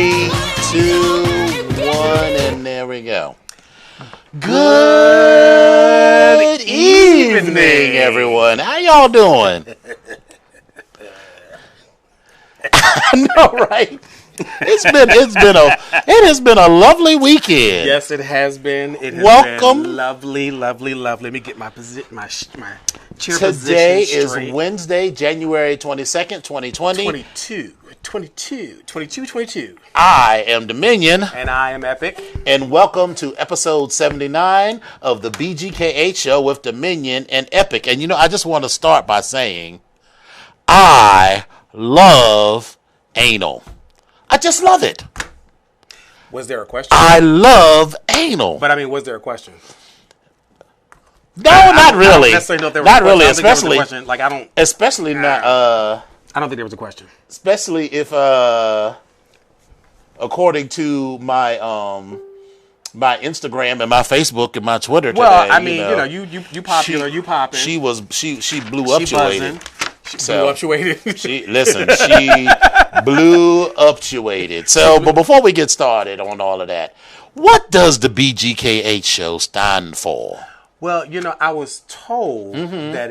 3, 2, 1, and there we go. Good evening, everyone. How y'all doing? I know, right? It has been a lovely weekend. Yes, it has been. Welcome. Been lovely. Let me get my chair Today position straight. is Wednesday, January 22nd, 2020. 22. I am Dominion. And I am Epic. And welcome to episode 79 of the BGKH show with Dominion and Epic. And I just want to start by saying, I love anal. I just love it. Was there a question? I love anal. But was there a question? No, not really. I don't necessarily know if there was not a question. really, I don't think there especially. was a question. I don't. Especially not. I don't think there was a question. Especially if, according to my my Instagram and my Facebook and my Twitter today. Well, you popular. You popping. She blew up. She blew up. She blew up. So, but before we get started on all of that, what does the BGKH show stand for? Well, I was told that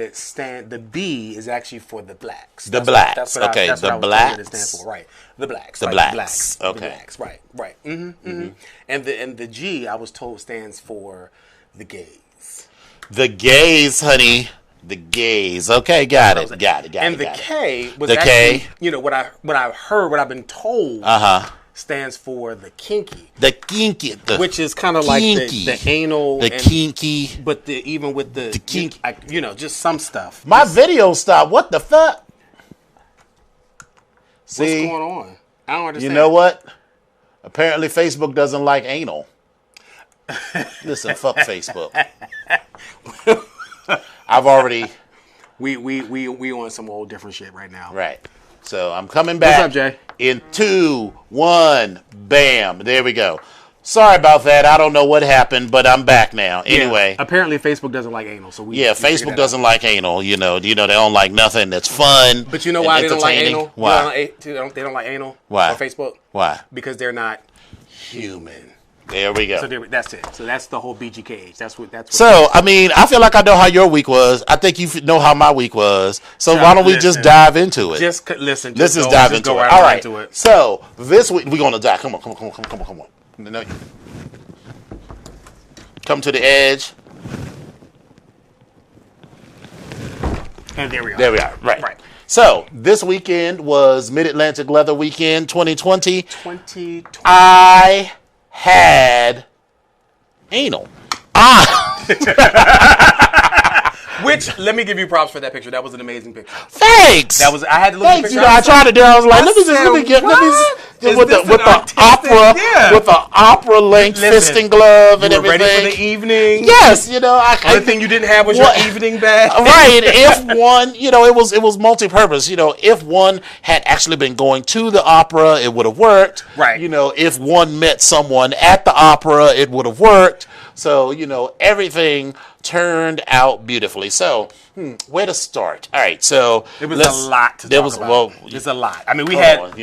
the B is actually for the blacks. The blacks. That's what Okay, that's the what I was told blacks. it stands for. Right. The blacks. The like blacks. The Okay. blacks. Right. And the G, I was told, stands for the gays. The gays, honey. The gays. Okay, got it. And the K was the actually, K. What I've been told. Stands for the kinky. The kinky. Which is kind of like the anal. The kinky. But even with the kinky, just some stuff. My video stopped. What the fuck? See, what's going on? I don't understand. You know what? Apparently Facebook doesn't like anal. Listen, fuck Facebook. I've already... We on some old different shit right now. Right. So I'm coming back. What's up, Jay? In 2, 1, bam. There we go. Sorry about that. I don't know what happened, but I'm back now. Anyway. Yeah, apparently Facebook doesn't like anal. So Facebook doesn't like anal. They don't like nothing that's fun. But you know why they don't like anal? Why? They don't like anal? Why? On Facebook? Why? Because they're not human. There we go. So that's it. So that's the whole BGKH. That's what. So I feel like I know how your week was. I think you know how my week was. So why don't we just dive into it? Just listen. Let's just dive into it. All right. So this week we're gonna dive. Come on. Come to the edge. And there we are. There we are. Right. So this weekend was Mid-Atlantic Leather Weekend 2020. 2020. I had anal. Which, let me give you props for that picture. That was an amazing picture. Thanks. I had to look at the picture. I tried to do. I was like, let me with the opera length fisting glove and everything. Ready for the evening. Yes, Only thing you didn't have was your evening bag. Right. If one, it was multi-purpose. If one had actually been going to the opera, it would have worked. Right. If one met someone at the opera, it would have worked. So, everything turned out beautifully. So, where to start? All right, so it was a lot to talk about. Well, it's a lot. We had,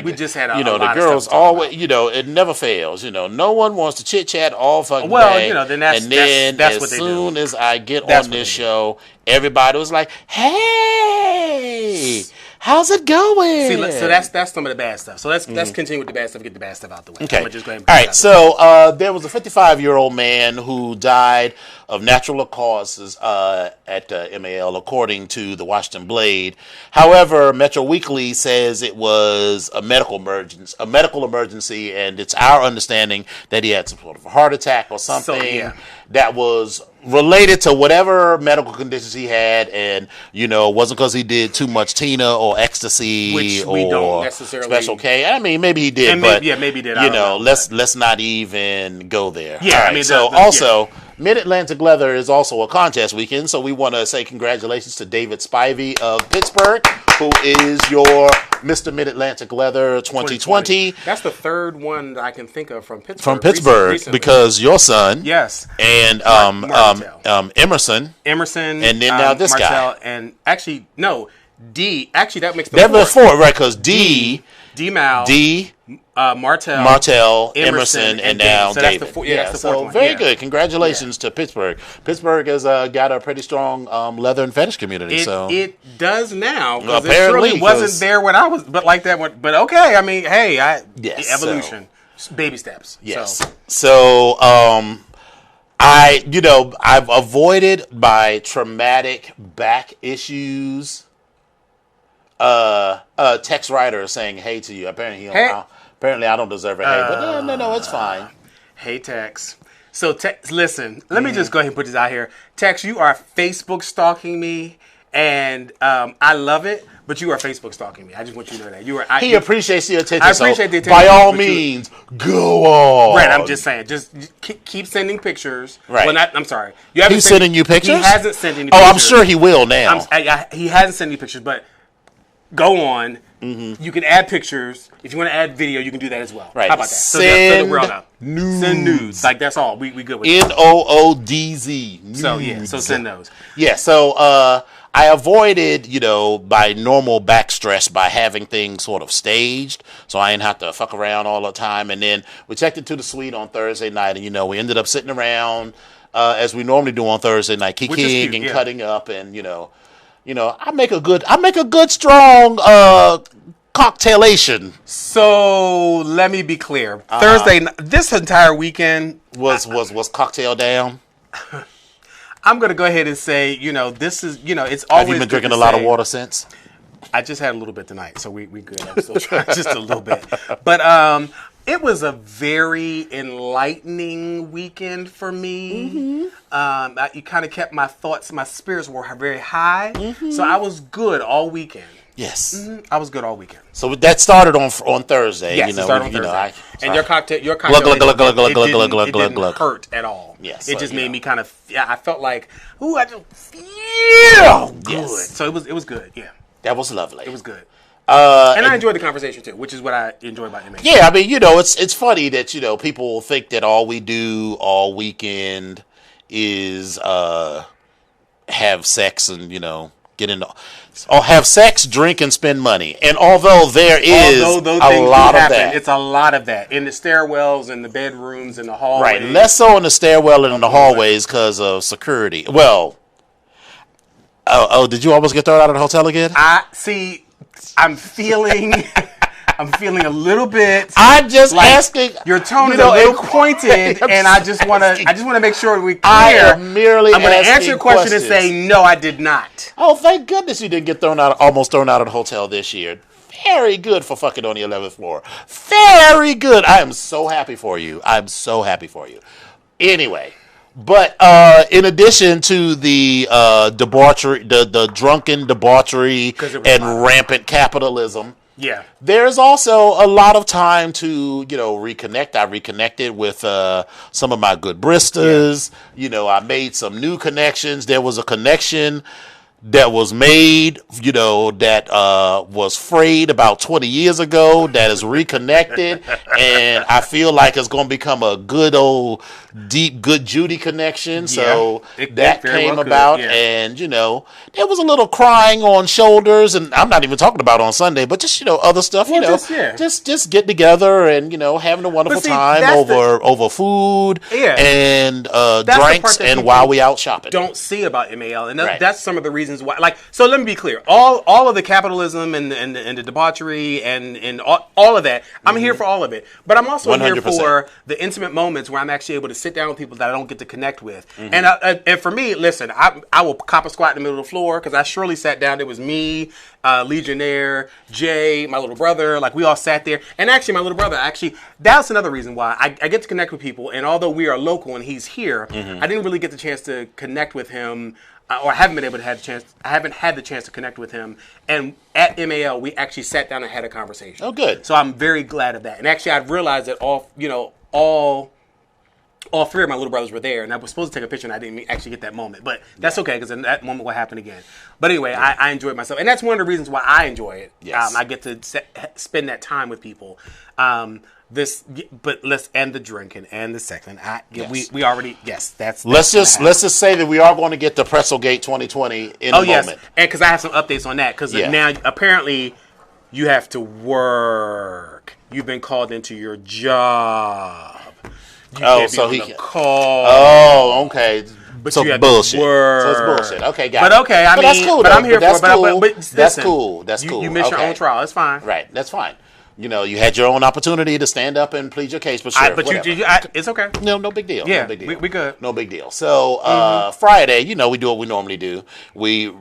we just had a the lot girls of stuff always, it never fails. No one wants to chit chat all fucking day. Then that's as what they soon do. as I get on this show, everybody was like, "Hey, how's it going?" See, so that's some of the bad stuff. So let's continue with the bad stuff. Get the bad stuff out the way. Okay. Just go ahead and all right. So there was a 55-year-old man who died of natural causes at MAL, according to the Washington Blade. However, Metro Weekly says it was a medical emergency, and it's our understanding that he had some sort of a heart attack or something that was related to whatever medical conditions he had, and wasn't because he did too much Tina or ecstasy, which or we don't necessarily. Special K. Maybe he did, maybe he did. Let's not even go there. Yeah, All right, Mid-Atlantic Leather is also a contest weekend, so we want to say congratulations to David Spivey of Pittsburgh, who is your Mr. Mid-Atlantic Leather 2020. That's the third one that I can think of from Pittsburgh. From Pittsburgh, recently. Because your son, yes, and Emerson, and then now this Marcel, guy, and actually no, D. Actually, that makes the fourth. fourth. Right? Because D D-Mal, D, Martell, Emerson, and David. now So David. that's the fourth one. Very good. Congratulations to Pittsburgh. Pittsburgh has got a pretty strong leather and fetish community. It does now, because it Apparently, surely wasn't there when I was, but like that one. But okay, I mean, hey, evolution, baby steps. Yes. So, I've avoided my traumatic back issues. Text writer saying hey to you. Apparently, apparently I don't deserve a hey, but no, it's fine. Hey, Tex. So, Tex, listen, let me just go ahead and put this out here. Tex, you are Facebook stalking me, and I love it, but you are Facebook stalking me. I just want you to know that. He appreciates the attention. I appreciate the attention. By all means, go on. Right, I'm just saying. Just keep sending pictures. Right. Well, I'm sorry. He's sending you pictures? He hasn't sent any pictures. Oh, I'm sure he will now. He hasn't sent any pictures, but go on. Mm-hmm. You can add pictures. If you want to add video, you can do that as well. Right. How about that? Send nudes. Send nudes. Like, that's all. We good with that. NOODZ. So, yeah. So, send those. Yeah. So, I avoided, by normal back stress by having things sort of staged, so I didn't have to fuck around all the time. And then we checked into the suite on Thursday night, and, we ended up sitting around as we normally do on Thursday night, kikiing and cutting up, and, I make a good strong cocktailation. So let me be clear. Thursday, this entire weekend was cocktail down. I'm gonna go ahead and say, this is, it's always. Have you been drinking a lot of water since? I just had a little bit tonight, so we good. I'm still trying just a little bit, but it was a very enlightening weekend for me. Mm-hmm. You kind of kept my spirits were very high, so I was good all weekend. Yes, I was good all weekend. So that started on Thursday. Yes, it started on Thursday. And your cocktail, it didn't hurt at all. Yes, it just made me kind of. I felt like, I just feel good. Yes. So it was good. Yeah, that was lovely. It was good. And I enjoyed the conversation too, which is what I enjoy about MA. Yeah, I mean, it's funny that people think that all we do all weekend is have sex and get into. Or have sex, drink, and spend money. And although there is a lot of that. It's a lot of that. In the stairwells, in the bedrooms, in the hallways. Right. Less so in the stairwell and in the hallways because of security. Well, did you almost get thrown out of the hotel again? I'm feeling a little bit. I'm just asking. Your tone is a little pointed, and I just want to make sure we're clear. I'm going to answer your question and say no, I did not. Oh, thank goodness you didn't get almost thrown out of the hotel this year. Very good for fucking on the 11th floor. Very good. I am so happy for you. Anyway. But in addition to the debauchery, the drunken debauchery and rampant capitalism, there's also a lot of time to reconnect. I reconnected with some of my good Bristas. I made some new connections. There was a connection that was made, that was frayed about 20 years ago, that is reconnected, and I feel like it's going to become a good old, deep, good Judy connection. So that came about, and, there was a little crying on shoulders, and I'm not even talking about on Sunday, but just, other stuff, just get together and, having a wonderful time over food and drinks and while we out shopping. Don't see about MAL, and that's some of the reasons why. So let me be clear. All of the capitalism and the debauchery and all of that, I'm here for all of it. But I'm also 100%. Here for the intimate moments where I'm actually able to sit down with people that I don't get to connect with. And for me, listen, I will cop a squat in the middle of the floor because I surely sat down. It was me, Legionnaire, Jay, my little brother. Like, we all sat there. And actually, my little brother, that's another reason why I get to connect with people. And although we are local and he's here, I didn't really get the chance to connect with him. Or I haven't been able to have the chance. I haven't had the chance to connect with him. And at MAL, we actually sat down and had a conversation. Oh, good. So I'm very glad of that. And actually, I've realized that all three of my little brothers were there, and I was supposed to take a picture, and I didn't actually get that moment. But that's okay, because that moment will happen again. But anyway, I enjoyed myself, and that's one of the reasons why I enjoy it. Yes. I get to spend that time with people. But let's end the drinking and the sex. And we already that's. Let's just say that we are going to get to Pretzelgate 2020 in a moment. And because I have some updates on that. Because now apparently You have to work. You've been called into your job. You can't be on the call. Oh, okay. But so you have bullshit. To work. So it's bullshit. Okay, got it. But okay, I mean, that's cool. But I'm here that's for it. cool. But that's listen, cool. That's cool. You miss your own trial. It's fine. Right. That's fine. You know, you had your own opportunity to stand up and plead your case, but sure, it's okay. No big deal. Yeah, no big deal. We good. No big deal. So Friday, you know, we do what we normally do. We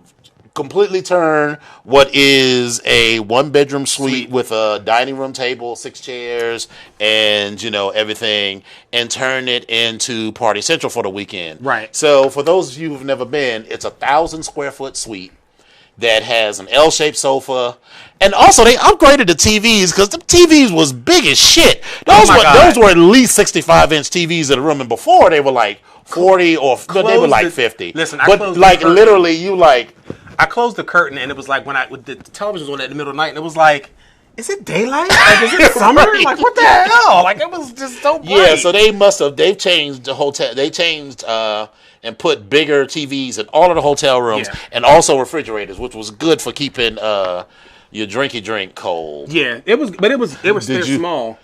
completely turn what is a 1-bedroom suite with a dining room table, 6 chairs, and you know everything, and turn it into Party Central for the weekend. Right. So for those of you who've never been, it's a 1,000-square-foot suite that has an L-shaped sofa, and also they upgraded the TVs because the TVs was big as shit. Those were at least 65-inch TVs in the room, and before they were like 40 or they were like 50. Listen, but like literally, you like. I closed the curtain, and it was like when the television was on at the middle of the night, and it was like, is it daylight? Like, is it summer? Right. Like, what the hell? Like, it was just so bright. Yeah, so they've changed the hotel. They changed and put bigger TVs in all of the hotel rooms, and also refrigerators, which was good for keeping your drinky drink cold. Yeah, it was still small.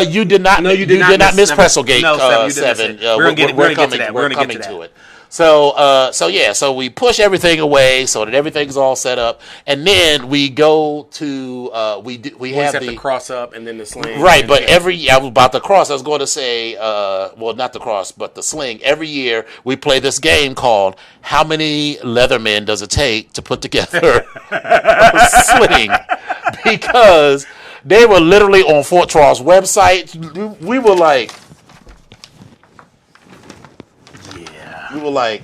You did not. No, you did not miss Presslegate. No, 7. We're coming to it. So we push everything away so that everything's all set up, and then we go to we have the cross up and then the sling. Right, but I was about the cross. I was going to say, well, not the cross, but the sling. Every year we play this game called "How Many Leathermen Does It Take to Put Together a Sling?" Because they were literally on Fort Charles' website. We were like. We were like,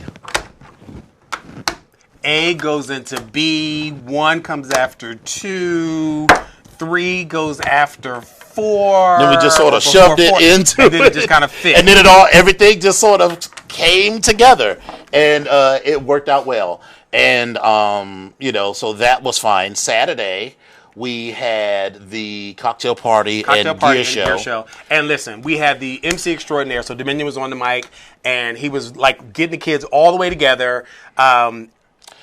A goes into B, 1 comes after 2, 3 goes after 4. Then we just sort of shoved it into and then it just kind of fit. And then everything just sort of came together, and it worked out well. And you know, so that was fine. Saturday, we had the cocktail party and gear show. And listen, we had the MC extraordinaire. So Dominion was on the mic, and he was like getting the kids all the way together, and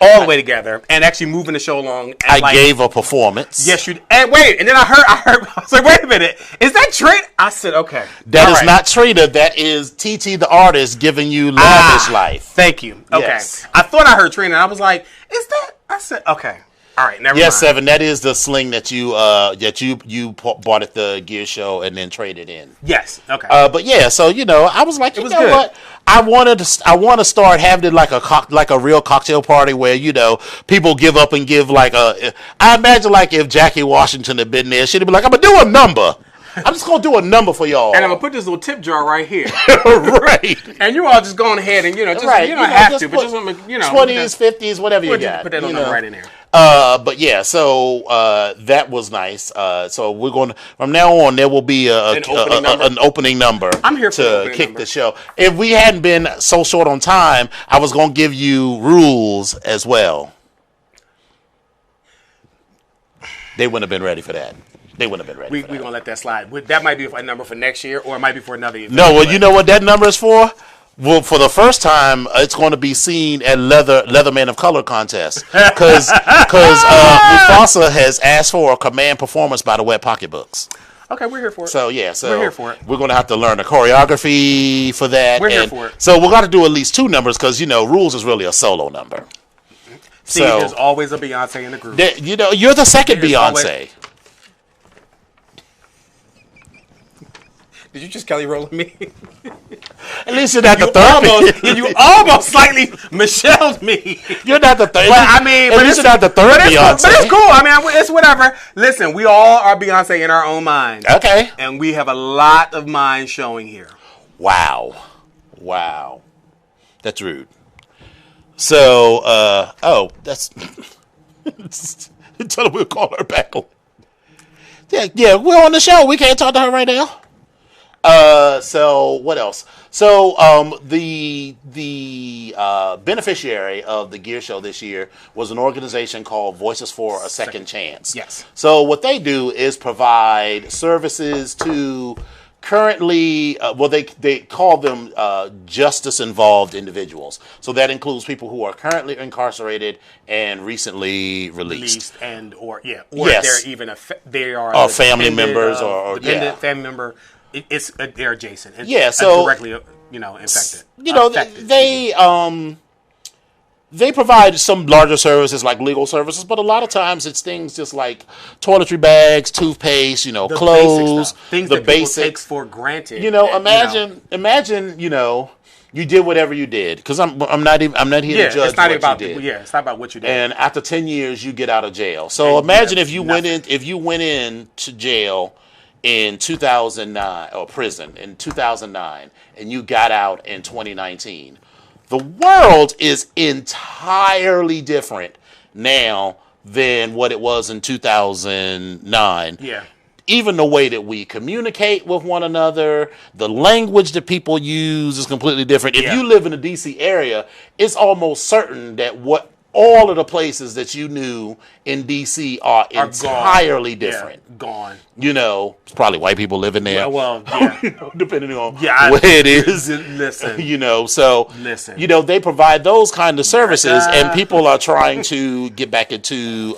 actually moving the show along. And I gave a performance. Yes, you. And wait, and then I heard. I was like, wait a minute, is that Trina? I said, okay, that is not Trina. That is TT the artist giving you lavish life. Thank you. Okay, yes. I thought I heard Trina. And I was like, is that? I said, okay. All right, never mind. Yes, 7. That is the sling that you bought at the gear show and then traded in. Yes. Okay. But yeah, so you know, I was like, you know what? I want to start having it like a real cocktail party where you know people give up and give like a. I imagine like if Jackie Washington had been there, she'd be like, I'm gonna do a number. I'm just gonna do a number for y'all, and I'm gonna put this little tip jar right here, right? And you all just going ahead and you know, just right. you don't have to, but just you know, 20s, 50s, whatever you got. Put that number right in there. But yeah, so that was nice. So we're going from now on. There will be an opening number. I'm here to kick the show. If we hadn't been so short on time, I was going to give you rules as well. They wouldn't have been ready for that. They wouldn't have been ready. We're gonna let that slide. That might be a number for next year, or it might be for another year. No, well, you know what that number is for? Well, for the first time, it's going to be seen at Leatherman of Color contest because Mufasa has asked for a command performance by the Wet Pocketbooks. Okay, we're here for it. So yeah, we're here for it. We're going to have to learn the choreography for that. We're here for it. So we're going to do at least 2 numbers because you know Rules is really a solo number. See, there's always a Beyonce in the group. You know, you're the second Beyonce. Did you just Kelly rolling me? At least you're not the third. You almost slightly Michelle'd me. You're not the third. But I mean, at least you're not the third Beyonce. But it's cool. I mean, it's whatever. Listen, we all are Beyonce in our own mind. Okay. And we have a lot of mind showing here. Wow. That's rude. So, that's. Tell her we'll call her back. Yeah, we're on the show. We can't talk to her right now. So what else? So the beneficiary of the gear show this year was an organization called Voices for a Second Chance. Yes. So what they do is provide services to currently, they call them justice involved individuals. So that includes people who are currently incarcerated and recently released, or yes. they're even they are family members or dependent family member. They're adjacent. It's directly infected. They provide some larger services like legal services, but a lot of times it's things just like toiletry bags, toothpaste, clothes, things that people take for granted. Imagine, you did whatever you did, because I'm not here to judge what you did. It's not about what you did. And after 10 years, you get out of jail. So imagine if you went in to jail in 2009 or prison in 2009, and you got out in 2019. The world is entirely different now than what it was in 2009. Yeah. Even the way that we communicate with one another, the language that people use is completely different. If you live in the D.C. area, it's almost certain that all of the places that you knew in D.C. are entirely different. Gone. It's probably white people living there. Depending on where it is. Listen. Listen. They provide those kind of services, and people are trying to get back into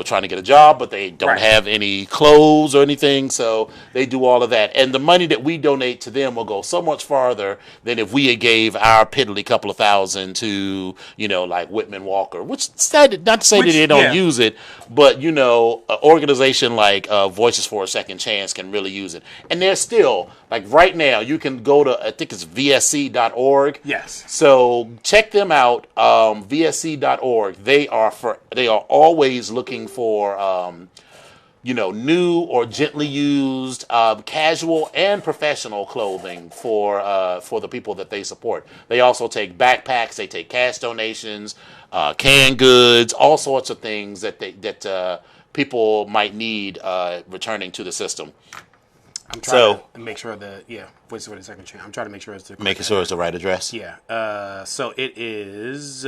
trying to get a job, but they don't have any clothes or anything, so they do all of that. And the money that we donate to them will go so much farther than if we gave our piddly couple of thousand to, like Whitman Walker, not to say that they don't use it, but, an organization like Voices for a Second Chance can really use it. And they're still, like right now, you can go to, I think it's vsc.org. Yes. So check them out, vsc.org. They are always looking for, new or gently used, casual and professional clothing for the people that they support. They also take backpacks, they take cash donations, canned goods, all sorts of things that people might need returning to the system. I'm trying to make sure Voices for the Second Chance. I'm trying to make sure it's the making sure it's the right address. Yeah. So it is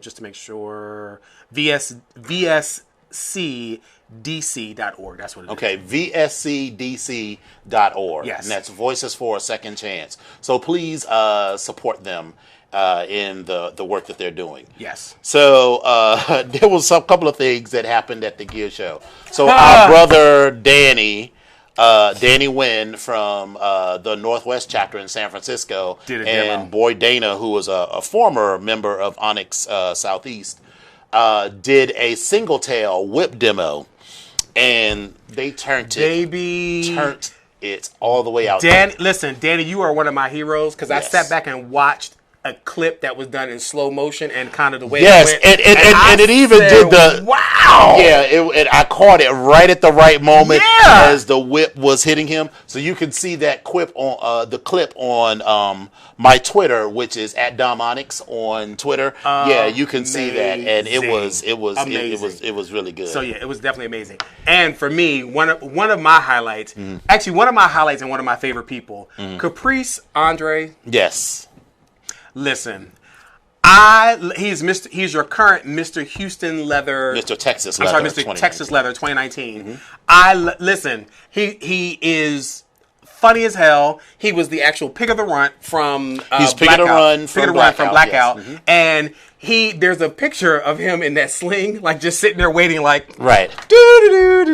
just to make sure VSCDC.org. That's what it is. Okay, VSCDC.org. Yes. And that's Voices for a Second Chance. So please support them in the work that they're doing. Yes. So there was a couple of things that happened at the Gear Show. So our brother Danny Wynn from the Northwest chapter in San Francisco, and Boyd Dana, who was a former member of Onyx Southeast, did a single tail whip demo, and they turned it all the way out. Danny, you are one of my heroes, because I sat back and watched a clip that was done in slow motion and kind of the way it went. And it even did the wow. Yeah, I caught it right at the right moment as the whip was hitting him. So you can see that clip on my Twitter, which is @DomOnyx on Twitter. You can see that, and it was really good. So it was definitely amazing. And for me, one of my highlights, actually one of my highlights and one of my favorite people, Caprice Andre. Yes. Listen, he's your current Mr. Houston Leather, Mr. Texas Leather, Mr. Texas Leather 2019. Listen, he is funny as hell. He was the actual pick of the runt from Blackout, and there's a picture of him in that sling, like just sitting there waiting, like right.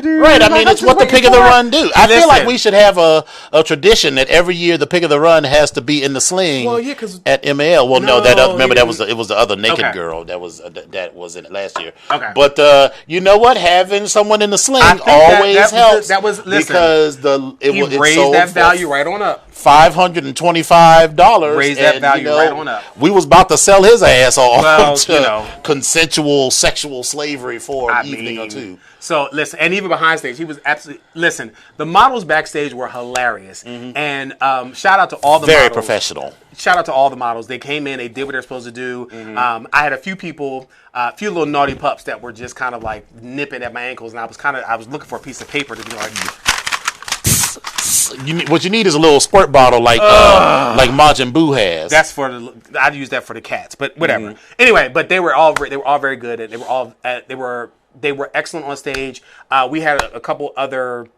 Right. I mean, it's what the pick of the run do. I feel like we should have a tradition that every year the pick of the run has to be in the sling. Well, because at MAL. Well, it was the other naked girl that was in it last year. Okay. But you know what? Having someone in the sling always helps. Because he raised that value right on up. $525. Raise that value right on up. We was about to sell his ass off to consensual sexual slavery for an evening or two. So listen, and even behind stage, he was absolutely the models backstage were hilarious, and shout out to all the very professional. Shout out to all the models. They came in, they did what they're supposed to do. I had a few people, a few little naughty pups that were just kind of like nipping at my ankles, and I was looking for a piece of paper to be like. What you need is a little squirt bottle like Majin Buu has. That's I'd use that for the cats, but whatever. Anyway, but they were all very good, and they were all they were excellent on stage. We had a couple other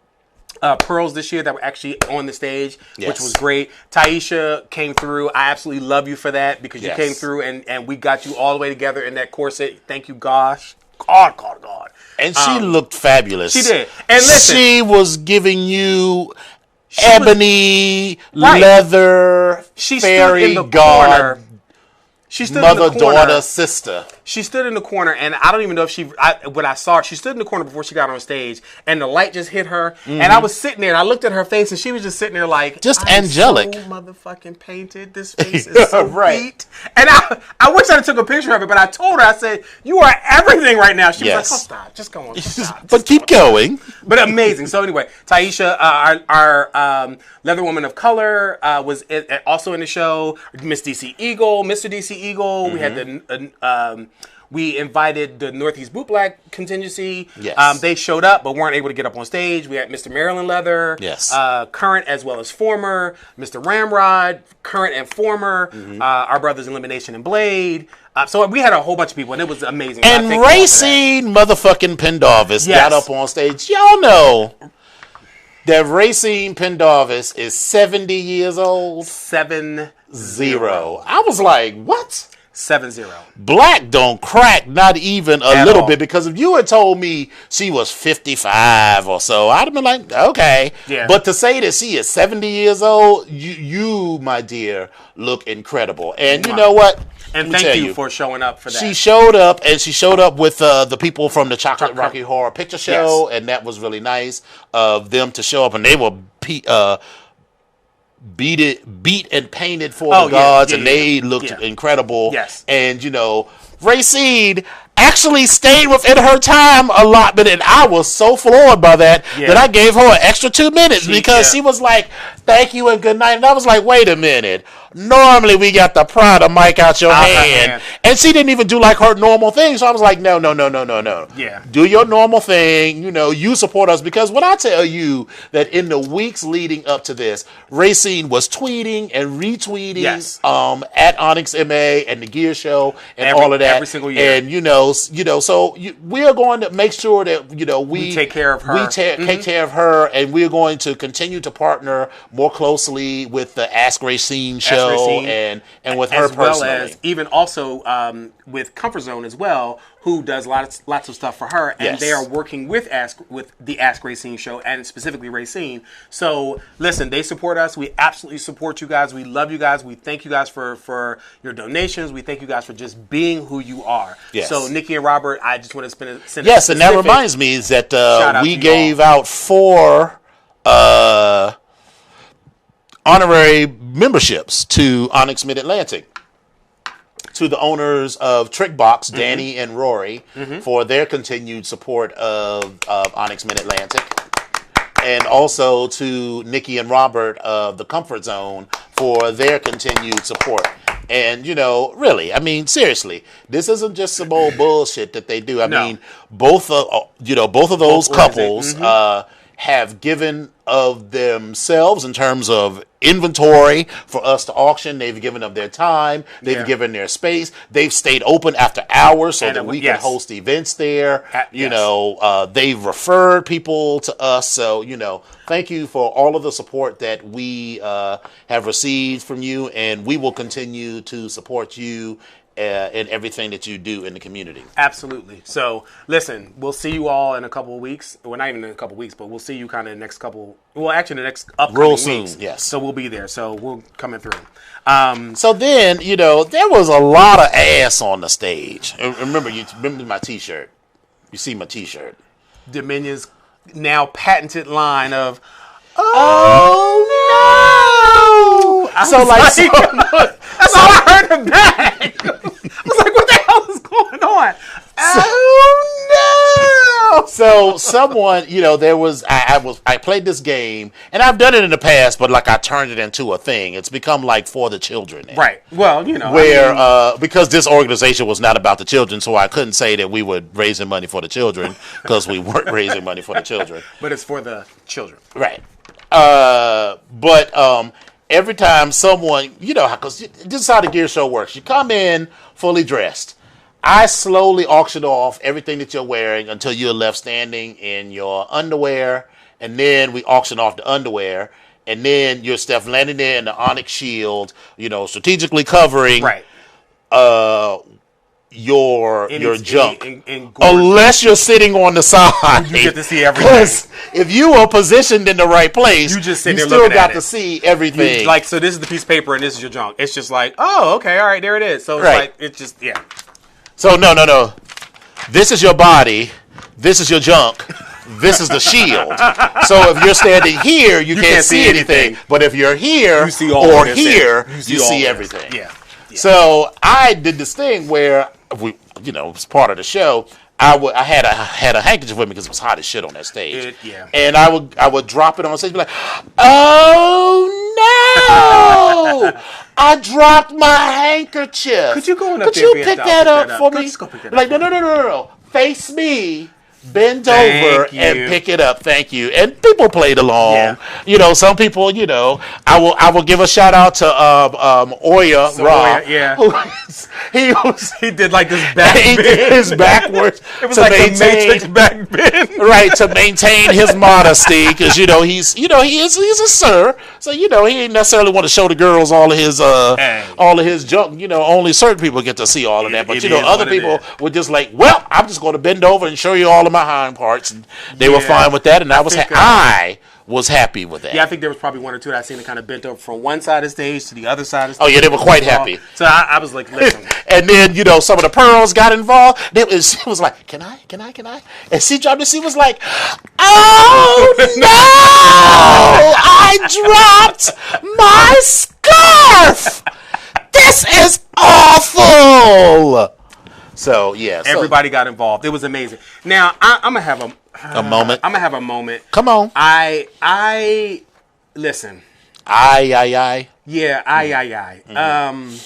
Pearls this year that were actually on the stage, yes. which was great. Taisha came through. I absolutely love you for that because you yes. came through and we got you all the way together in that corset. Thank you, gosh. God. And she looked fabulous. She did. And listen, she was giving you ebony, leather, fairy god. She stood mother, in the corner. daughter, sister. She stood in the corner, and I don't even know if when I saw her, she stood in the corner before she got on stage, and the light just hit her, and I was sitting there, and I looked at her face, and she was just sitting there like, just angelic. So motherfucking painted. This face is so beat. And I wish I had took a picture of it, but I told her, I said, you are everything right now. She was like, oh, stop. Just go on. Stop. But keep going. But amazing. So anyway, Taisha, our leather woman of color, was also in the show. Miss DC Eagle, Mr. DC Eagle. We had we invited the Northeast Bootblack contingency. Yes. They showed up but weren't able to get up on stage. We had Mr. Maryland Leather, yes. Current as well as former, Mr. Ramrod, current and former, our brothers Elimination and Blade. So we had a whole bunch of people, and it was amazing. And Racine motherfucking Pendarvis got up on stage. Y'all know that Racine Pendarvis is 70 years old. 70. I was like, what? 70. Black don't crack, not even a little bit, because if you had told me she was 55 or so, I'd have been like, okay. Yeah. But to say that she is 70 years old, you my dear, look incredible. And you know what? And thank you for showing up for that. She showed up, and she showed up with the people from the Chocolate Rocky Horror Picture Show, and that was really nice of them to show up, and they were beat and painted for the gods, and they looked incredible. Yes. And Racine actually stayed within her time allotment, and I was so floored by that that I gave her an extra 2 minutes because she was like, thank you and good night. And I was like, wait a minute. Normally we got the Prada mic out your hand. And she didn't even do like her normal thing. So I was like, no. Yeah. Do your normal thing. You support us. Because when I tell you that in the weeks leading up to this, Racine was tweeting and retweeting at Onyx MA and the Gear Show and all of that. Every single year. And, so we are going to make sure that, we take care of her. We take care of her, and we're going to continue to partner more closely with the Ask Racine show and with her personally. As well as even also with Comfort Zone as well, who does lots of stuff for her, and they are working with the Ask Racine show, and specifically Racine. So listen, they support us. We absolutely support you guys. We love you guys. We thank you guys for your donations. We thank you guys for just being who you are. Yes. So Nikki and Robert, I just want to send and that reminds me is that we gave out 4 honorary memberships to Onyx Mid-Atlantic, to the owners of Trickbox, Danny and Rory, for their continued support of Onyx Mid-Atlantic, and also to Nikki and Robert of the Comfort Zone for their continued support. And, really, I mean, seriously, this isn't just some old bullshit that they do. I mean, both of those couples have given of themselves in terms of inventory for us to auction. They've given of their time. They've given their space. They've stayed open after hours so that we can host events there. They've referred people to us. So, thank you for all of the support that we have received from you, and we will continue to support you in everything that you do in the community. Absolutely. So, listen, we'll see you all in a couple of weeks. Well, not even in a couple of weeks, but we'll see you kind of in the next couple. Well, actually, the next upcoming weeks. Yes. So we'll be there. So we're coming through. So then, there was a lot of ass on the stage. Remember my T-shirt. You see my T-shirt. Dominion's now patented line of, oh no! That's all I heard in the back. I was like, what the hell is going on? Oh no! So someone, there was I played this game, and I've done it in the past, but like I turned it into a thing. It's become like for the children now. Right. Well, because this organization was not about the children, so I couldn't say that we were raising money for the children because we weren't raising money for the children. But it's for the children. Right. Every time someone, because this is how the Gear Show works. You come in fully dressed. I slowly auction off everything that you're wearing until you're left standing in your underwear and then we auction off the underwear, and then your stuff landing there in the Onyx shield, strategically covering your junk, unless you're sitting on the side. You get to see everything. Because if you are positioned in the right place, you just sit there still looking got at to see everything. So this is the piece of paper and this is your junk. It's just like, oh, okay, all right, there it is. So it's just So no. This is your body. This is your junk. This is the shield. So if you're standing here, you can't see anything. But if you're here you see all you see everything. Yeah. So I did this thing where it was part of the show. I had a handkerchief with me because it was hot as shit on that stage. And I would drop it on stage and be like, oh no! I dropped my handkerchief. Could you go in up there? Could you pick that up for me? Just go pick that up. No. Face me. Bend over and pick it up. Thank you. And people played along. Yeah. Some people, I will give a shout out to Oya Ra. Yeah. He did like this back bend. He did his backwards. It was like the Matrix back bend. Right, to maintain his modesty, because he's a sir. So he ain't necessarily want to show the girls all of his junk. Only certain people get to see all of that. But other people were just like, well, I'm just going to bend over and show you all of my hind parts, and they were fine with that, and I was happy with that. Yeah, I think there was probably one or two that I seen that kind of bent over from one side of the stage to the other side of the stage. Oh yeah, they were quite happy. So I was like, listen. And then some of the pearls got involved. She was like, can I? And she dropped it. She was like, oh no! I dropped my scarf. This is awful. So yeah, everybody got involved. It was amazing. Now I'm gonna have a moment. I'm gonna have a moment. Come on. I listen. I. Yeah, I. Mm-hmm.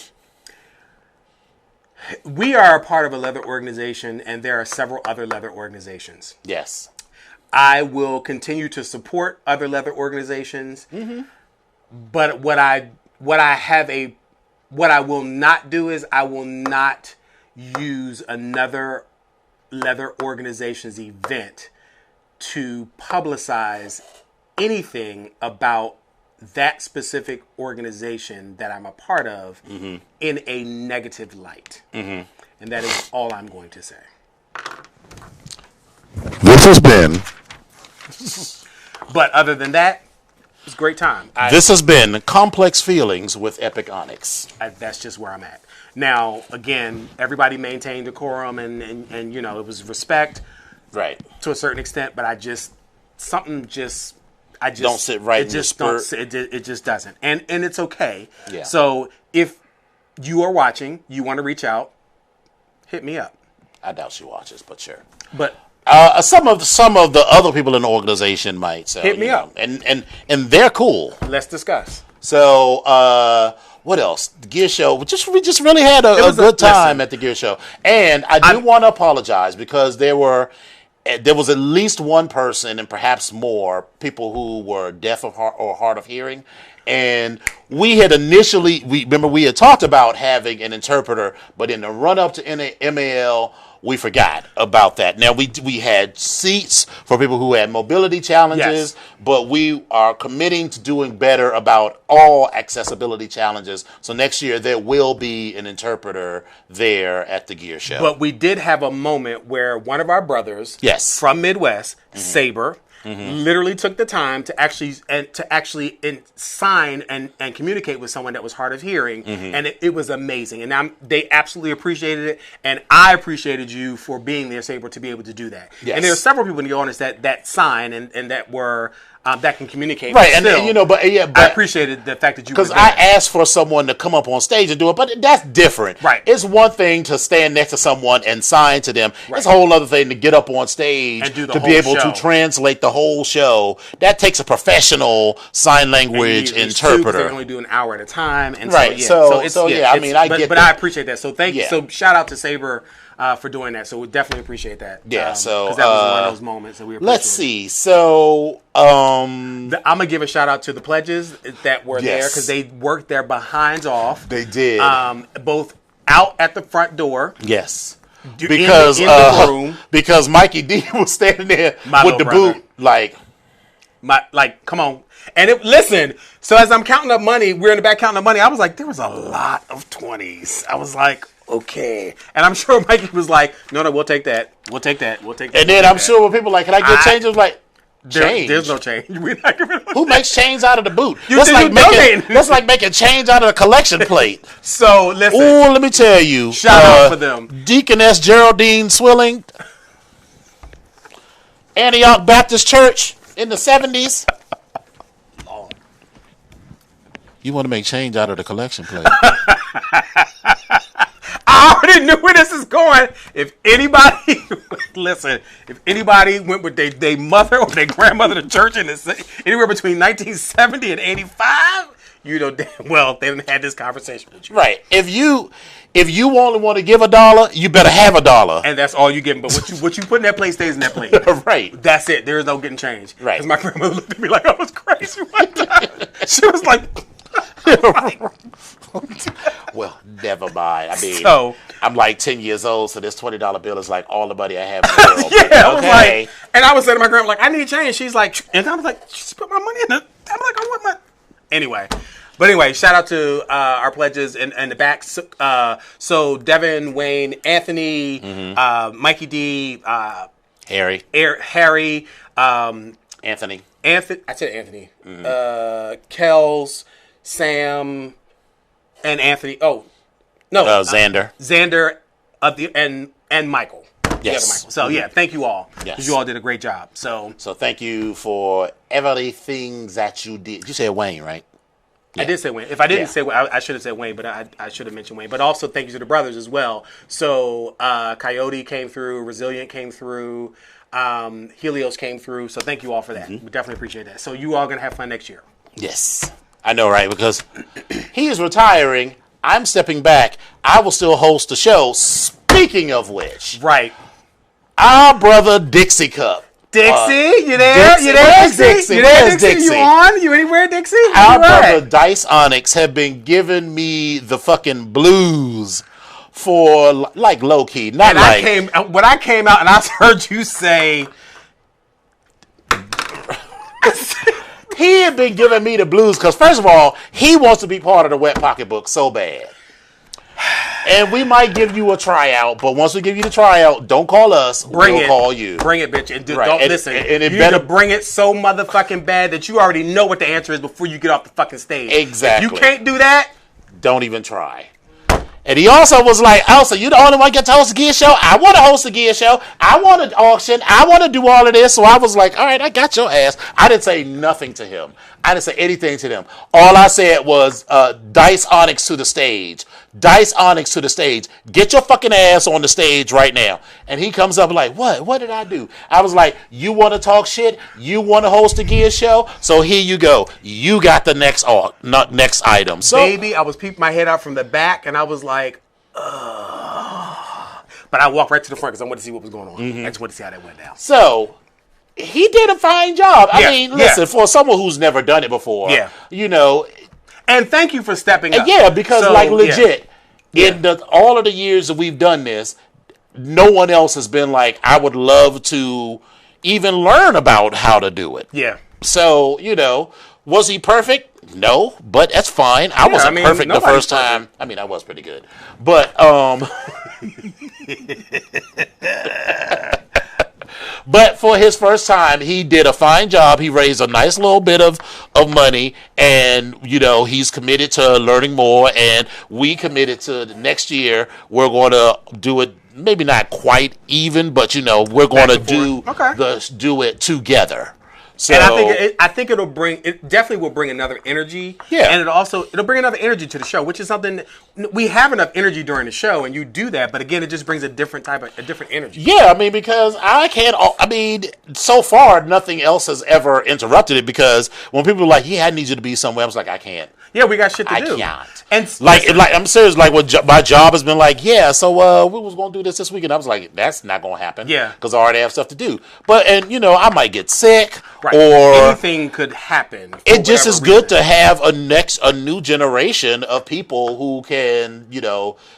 We are a part of a leather organization, and there are several other leather organizations. Yes. I will continue to support other leather organizations, but what I will not do is I will not use another leather organization's event to publicize anything about that specific organization that I'm a part of in a negative light. And that is all I'm going to say. This has been... But other than that, it was a great time. This has been Complex Feelings with Epic Onyx. That's just where I'm at. Now, again, everybody maintained decorum and it was respect, right, to a certain extent. But I just don't sit right. It just doesn't, and it's okay. Yeah. So if you are watching, you want to reach out, hit me up. I doubt she watches, but sure. But some of the other people in the organization might. So hit me up, and they're cool. Let's discuss. So. What else? The Gear Show. We just really had a good time at the Gear Show. And I do want to apologize because there was at least one person and perhaps more people who were deaf or hard of hearing. And we had we had talked about having an interpreter, but in the run up to MAL, we forgot about that. Now, we had seats for people who had mobility challenges, but we are committing to doing better about all accessibility challenges. So next year, there will be an interpreter there at the Gear Show. But we did have a moment where one of our brothers from Midwest, Saber, literally took the time to actually sign and communicate with someone that was hard of hearing, and it was amazing. And they absolutely appreciated it, and I appreciated you for being there, Saber, to be able to do that. Yes. And there are several people in the audience that sign and that were that can communicate. Right, but still, but I appreciated the fact that you, because I asked for someone to come up on stage and do it, but that's different. Right, it's one thing to stand next to someone and sign to them. Right. It's a whole other thing to get up on stage and do to be able to translate the whole show. That takes a professional sign language interpreter. They only do an hour at a time, and right. So I mean, I get, but I appreciate that. So thank you. So shout out to Saber for doing that. So we definitely appreciate that. Yeah. So because that was one of those moments that we appreciate. Let's see. So I'm gonna give a shout out to the pledges that were there because they worked their behinds off. They did. Both out at the front door. Yes. Because in the room. Because Mikey D was standing there with the boot, like, Come on. And listen, so as I'm counting up money, we're in the back counting up money. I was like, there was a lot of 20s. I was like, okay. And I'm sure Mikey was like, no, we'll take that. We'll take that. And then I'm sure when people like, can I get change? I was like, change. There's no change. We're not giving Who makes change out of the boot? That's like making change out of the collection plate. So listen. Ooh, let me tell you. Shout out for them. Deaconess Geraldine Swilling, Antioch Baptist Church in the 70s. You want to make change out of the collection plate. I already knew where this is going. If anybody, listen, if anybody went with their mother or their grandmother to church in anywhere between 1970 and 85, you know damn well they didn't have this conversation with you. Right. If you only want to give $1, you better have $1. And that's all you give. But what you put in that plate stays in that plate. Right. That's it. There is no getting change. Right. Because my grandmother looked at me like I was crazy one time. She was like... Well, never mind. I mean, I'm like 10 years old, so this $20 bill is like all the money I have in the world. Yeah, I was like, and I was saying to my grandma, like, I need change. She's like, and I was like, just put my money in it. I'm like, I want my... Anyway, shout out to our pledges in the back. So Devin, Wayne, Anthony, Mikey D, Harry, Anthony. I said Anthony. Kels, Sam, and Anthony. Oh, no. Xander, and Michael. Yes. Michael. So yeah, thank you all. Yes. You all did a great job. So thank you for everything that you did. You said Wayne, right? Yeah. I did say Wayne. If I didn't say Wayne, I should have said Wayne, but I should have mentioned Wayne. But also thank you to the brothers as well. So Coyote came through, Resilient came through, Helios came through. So thank you all for that. We definitely appreciate that. So you all going to have fun next year. Yes. I know, right? Because he is retiring. I'm stepping back. I will still host the show. Speaking of which. Right. Our brother Dixie Cup. Dixie, you there? Dixie. You there, Dixie? You there, Dixie? You on? You anywhere, Dixie? Our brother Dice Onyx have been giving me the fucking blues for like low key, not and like. When I came out and I heard you say, he had been giving me the blues because first of all, he wants to be part of the Wet Pocketbook so bad. And we might give you a tryout, but once we give you the tryout, don't call us. We'll call you. Bring it, bitch. And don't listen. And you need to bring it so motherfucking bad that you already know what the answer is before you get off the fucking stage. Exactly. If you can't do that, don't even try. And he also was like, oh, so you the only one get to host a gear show? I want to host a gear show. I want to auction. I want to do all of this. So I was like, all right, I got your ass. I didn't say nothing to him. I didn't say anything to them. All I said was, Dice Onyx to the stage. Dice Onyx to the stage. Get your fucking ass on the stage right now. And he comes up like, what? What did I do? I was like, you want to talk shit? You want to host a gear show? So here you go. You got the next item. So, baby, I was peeping my head out from the back, and I was like, ugh. But I walked right to the front because I wanted to see what was going on. I just wanted to see how that went down. So he did a fine job. I mean, listen, for someone who's never done it before, you know. And thank you for stepping up. Yeah, because legit, in all of the years that we've done this, no one else has been like, I would love to even learn about how to do it. Yeah. So, you know, was he perfect? No, but that's fine. I wasn't perfect the first time. I mean, I was pretty good. But, but for his first time, he did a fine job. He raised a nice little bit of money, and, you know, he's committed to learning more, and we committed to the next year. We're going to do it, maybe not quite even, but, you know, we're going to do it together. So, and I think it definitely will bring another energy. Yeah. And it'll bring another energy to the show, which is something we have enough energy during the show, and you do that, but again, it just brings a different energy. Yeah, I mean, because so far nothing else has ever interrupted it, because when people are like, I need you to be somewhere, I was like, I can't. Yeah, we got shit to do. I can't. And like I'm serious, like my job has been like, so we was going to do this weekend. I was like, that's not going to happen. Yeah. Because I already have stuff to do. But, and you know, I might get sick, Right. Or anything could happen. It just is good to have a new generation of people who can,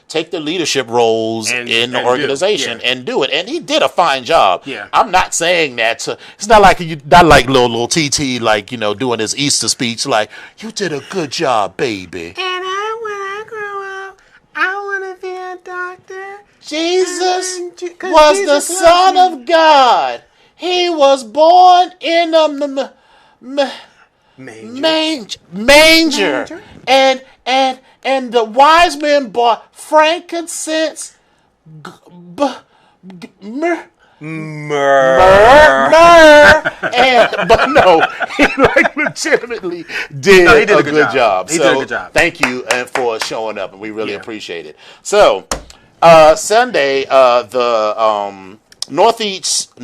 take the leadership roles in the organization and do it. And he did a fine job. Yeah. I'm not saying that. It's not like little TT, doing his Easter speech, like, you did a good job, baby. And when I grow up, I want to be a doctor. Jesus was the Son of God. He was born in a manger. And the wise men bought frankincense, myrrh. But no, he legitimately did a good job. He did a good job. Thank you for showing up, and we really appreciate it. So Sunday, the Northeast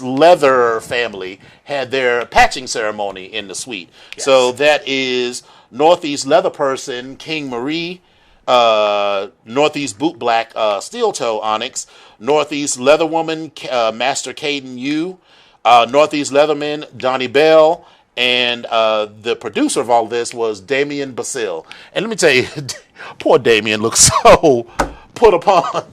Leather family had their patching ceremony in the suite. Yes. So that is Northeast Leather person King Marie, Northeast Boot Black Steel Toe Onyx, Northeast Leather Woman Master Caden Yu, Northeast Leatherman Donnie Bell, and the producer of all this was Damien Basile. And let me tell you, poor Damien looks so put upon.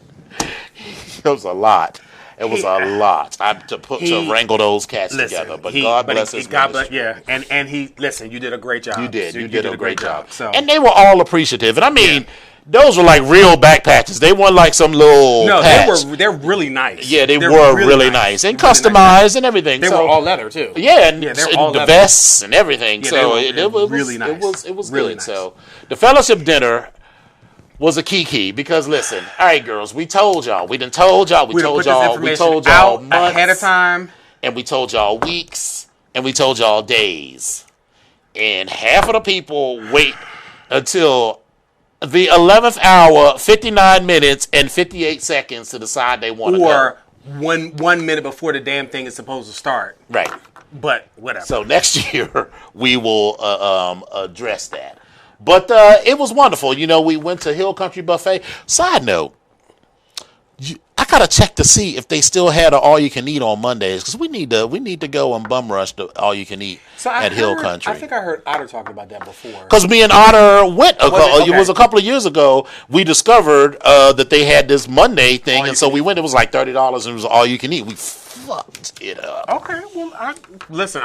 It was a lot. It was a lot to wrangle those cats together. But God bless his ministry. Yeah, and he you did a great job. You did. You did a great job. So. And they were all appreciative. And I mean, those were like real back patches. They weren't like some little patch. They're really nice. Yeah, they were really nice. And customized and everything. They were all leather too. Yeah, and the vests and everything. Yeah, so it was really nice. It was really good. Nice. So the fellowship dinner was a key because listen, all right, girls, we told y'all, we told y'all months ahead of time, and we told y'all weeks, and we told y'all days, and half of the people wait until the 11th hour, 59 minutes and 58 seconds to decide they want to go, or 1 minute before the damn thing is supposed to start. Right, but whatever. So next year we will address that. But it was wonderful. We went to Hill Country Buffet. Side note, I gotta check to see if they still had an all-you-can-eat on Mondays because we need to go and bum rush the all-you-can-eat at Hill Country. I think I heard Otter talking about that before. Because me and Otter went. It was a couple of years ago. We discovered that they had this Monday thing, and so we went. It was like $30, and it was all-you-can-eat. We fucked it up. Okay, well, listen,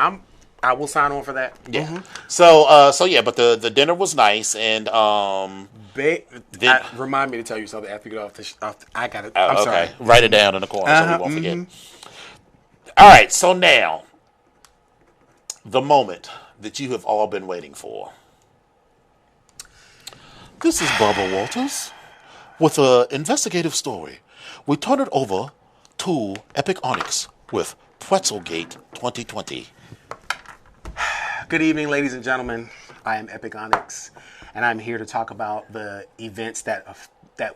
I will sign on for that. Yeah. Mm-hmm. So yeah, but the dinner was nice, and remind me to tell you something after you get off. I got it. I'm sorry. Write it down in the corner so we won't forget. All right. So now, the moment that you have all been waiting for. This is Barbara Walters with an investigative story. We turn it over to Epic Onyx with Pretzelgate 2020. Good evening, ladies and gentlemen. I am Epic Onyx, and I'm here to talk about the events that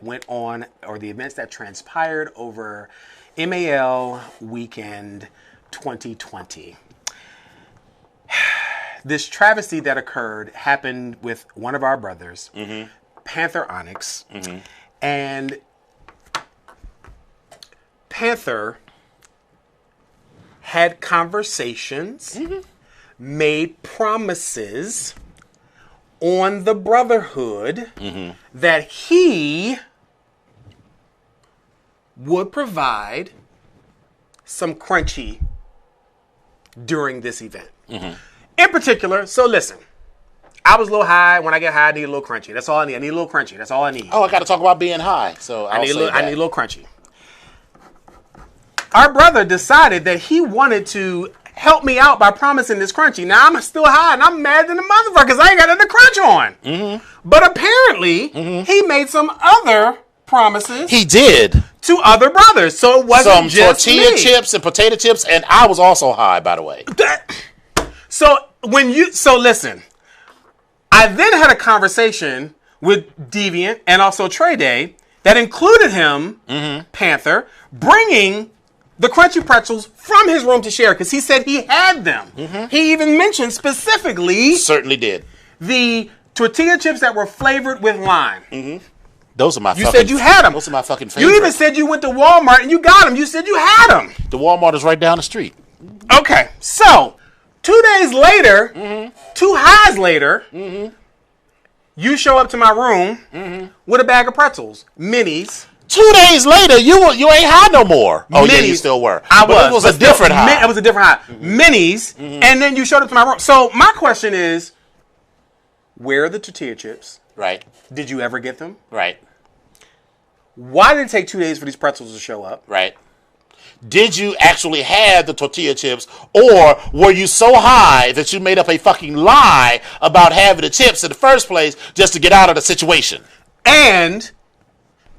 went on, or the events that transpired over MAL Weekend 2020. This travesty that occurred happened with one of our brothers, Panther Onyx, and Panther had conversations, made promises on the Brotherhood that he would provide some crunchy during this event. In particular, so listen, I was a little high. When I get high, I need a little crunchy. That's all I need. I need a little crunchy. That's all I need. Oh, I got to talk about being high. So I need a little crunchy. Our brother decided that he wanted to help me out by promising this crunchy. Now I'm still high and I'm mad than the motherfucker because I ain't got nothing to crunch on. But apparently he made some other promises. He did. To other brothers. So it wasn't some just tortilla chips and potato chips, and I was also high, by the way. So listen. I then had a conversation with Deviant and also Trey Day that included him, Panther, bringing the crunchy pretzels from his room to share because he said he had them. He even mentioned specifically, certainly did, the tortilla chips that were flavored with lime. Those are my. You said you had them. Those are my fucking favorite. You even said you went to Walmart and you got them. You said you had them. The Walmart is right down the street. Okay, so 2 days later, 2 highs later, you show up to my room with a bag of pretzels, minis. 2 days later, you ain't high no more. Oh, minis. Yeah, you still were. But it was a different high. It was a different high. Minis, and then you showed up to my room. So my question is, where are the tortilla chips? Right. Did you ever get them? Right. Why did it take 2 days for these pretzels to show up? Right. Did you actually have the tortilla chips, or were you so high that you made up a fucking lie about having the chips in the first place just to get out of the situation? And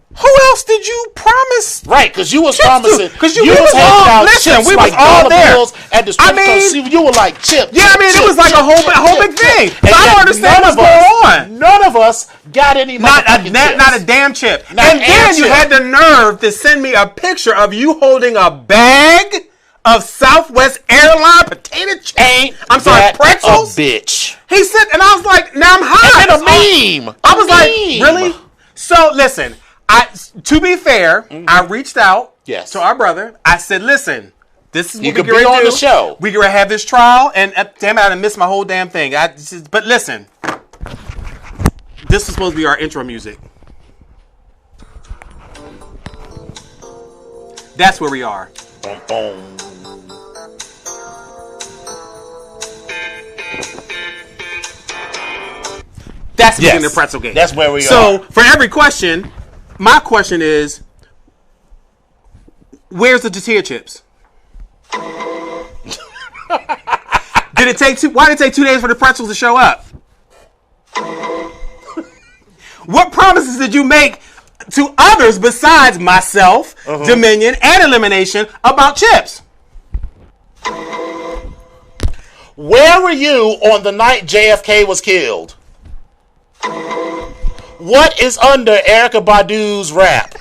who else did you promise? Right, because you was promising. Because we was all we was all there. At the strip club, you were like chips. Yeah, it was like a whole big thing. So I don't understand what's going on. None of us got any. Not a damn chip. And then you had the nerve to send me a picture of you holding a bag of Southwest Airline potato chips. Pretzels. A bitch. He said, and I was like, now I'm high. And a meme. I was like, really? So listen. To be fair, I reached out to our brother. I said, listen, this is what we be on the show. We're going to have this trial, and damn it, I missed my whole damn thing. But listen, this is supposed to be our intro music. That's where we are. Boom, boom. That's the beginning of the pretzel game. That's where we are. So, for every question, my question is, where's the tortilla chips? Why did it take 2 days for the pretzels to show up? What promises did you make to others besides myself, Dominion, and Elimination about chips? Where were you on the night JFK was killed? What is under Erykah Badu's rap?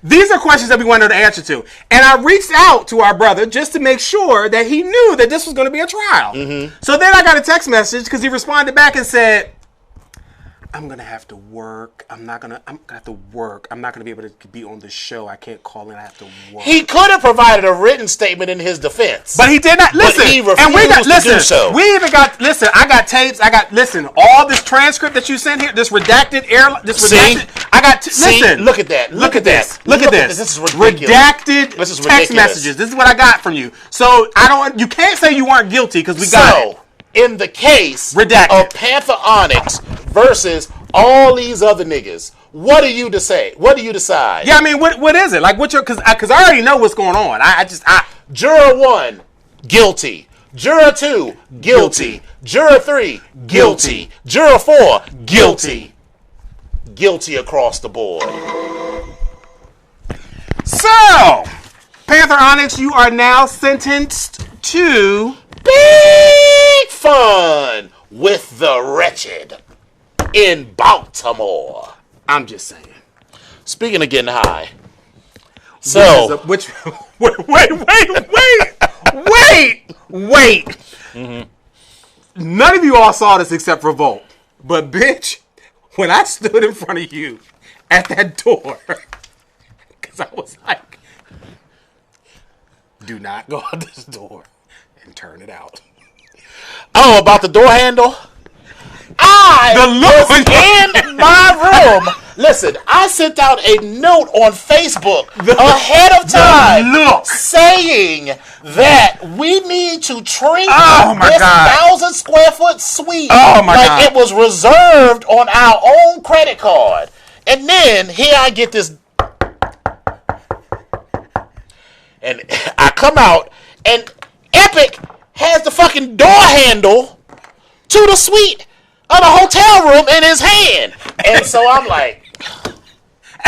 These are questions that we wanted to answer to. And I reached out to our brother just to make sure that he knew that this was going to be a trial. So then I got a text message because he responded back and said, I'm going to have to work. I'm going to have to work. I'm not going to be able to be on the show. I can't call in. I have to work. He could have provided a written statement in his defense. But he did not. Listen. But he refused to do so. We even got, I got tapes. All this transcript that you sent here, this redacted listen. Look at that. Look at this. Look at this. This is ridiculous. Redacted text messages. This is what I got from you. So you can't say you weren't guilty because we got it. In the case redacted of Panther Onyx versus all these other niggas, what do you decide? Yeah, what is it? Like, because I already know what's going on. Juror 1, guilty. Juror 2, guilty. Juror 3, guilty. Juror 4, guilty. Guilty across the board. So, Panther Onyx, you are now sentenced to big fun with the wretched in Baltimore. I'm just saying. Speaking of getting high. So. Wait. None of you all saw this except for Volt. But bitch, when I stood in front of you at that door, because I was like, do not go out this door and turn it out. Oh, about the door handle? I was in my room. Listen, I sent out a note on Facebook ahead of time saying that we need to treat this 1,000 square foot suite like it was reserved on our own credit card. And then here I get this, and I come out, and Epic has the fucking door handle to the suite of the hotel room in his hand. And so I'm like...